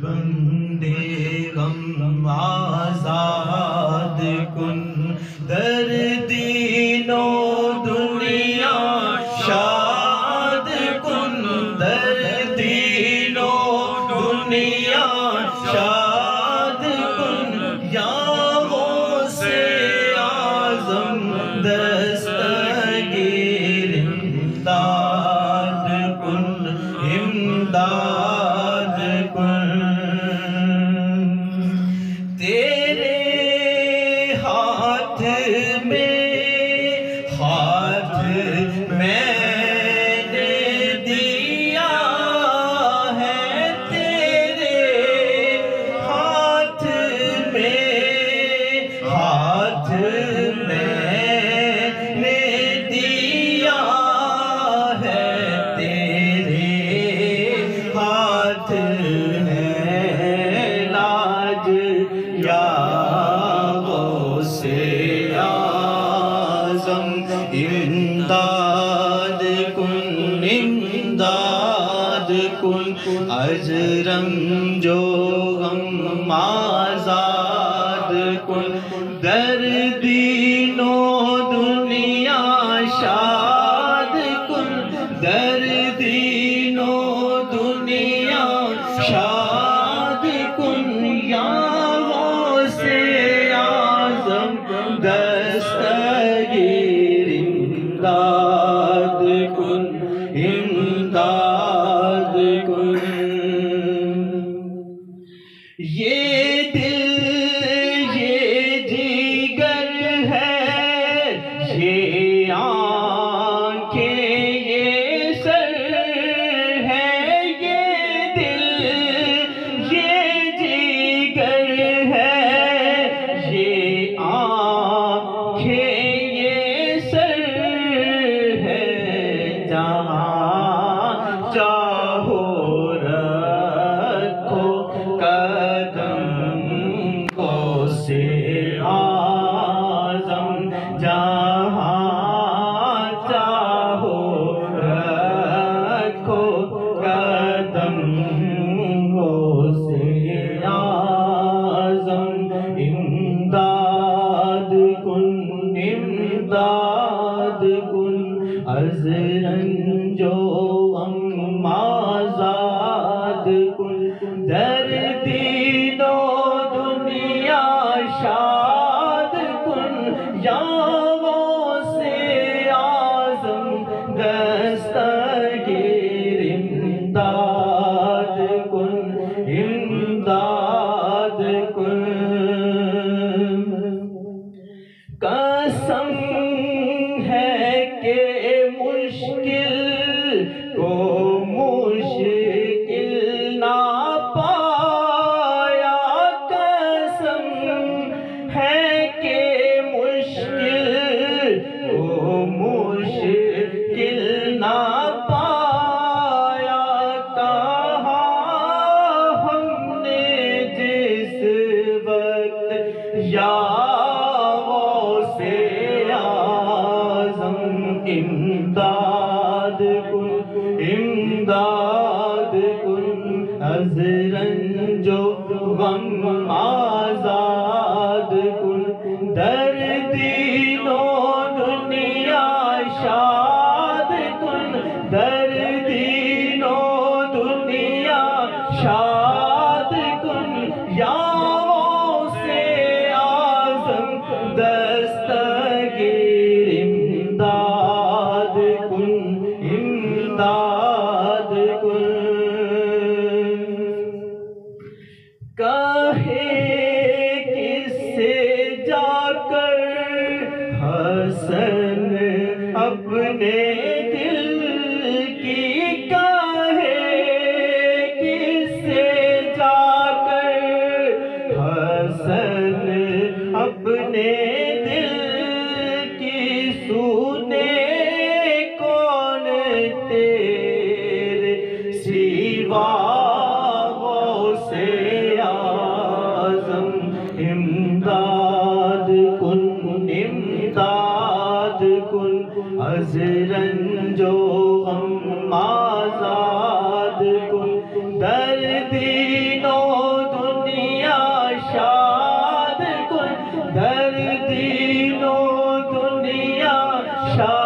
بندے غم آزاد کن، در دینو دنیا شاد کن، در دینو دنیا شاد کن، یا غوث اعظم دستگیر امداد کن، امداد کن۔ تیرے ہاتھ میں نے دیا ہے، تیرے ہاتھ میں نے دیا ہے، تیرے ہاتھ ہے لاج یا غوث اعظم امداد کن، امداد کن، اجرم جو غم آزاد کن، در دینو دنیا شاد کن، در دینو دنیا شاد کن، یا غوث اعظم دستگیر امداد کن، امداد کن۔ یہ دل یہ جگر ہے، یہ آنکھیں یہ سر ہے، یہ دل یہ جگر ہے، یہ آنکھیں یہ سر ہے، جہاں چاہو رکھو قدم غوث اعظم، جہاں چاہو رکھو قدم غوث اعظم، امداد کن، امداد کن، از رنج و غم آزاد کن، در دینو دنیا شاد کن، یا غوث اعظم دستگیر امداد کن، امداد کن۔ قسم ہے کہ مشکل کو مشکل نہ پایا، قسم ہے کہ مشکل کو مشکل نہ پایا، کہا ہم نے جس وقت یا غوث اعظم امداد کن، امداد کن، از رنج و غم آزاد کن، در دینو دنیا شاد کن، در دینو دنیا شاد کن، یا غوث اعظم دستگیر امداد کن، امداد کن۔ کہے کس شاہ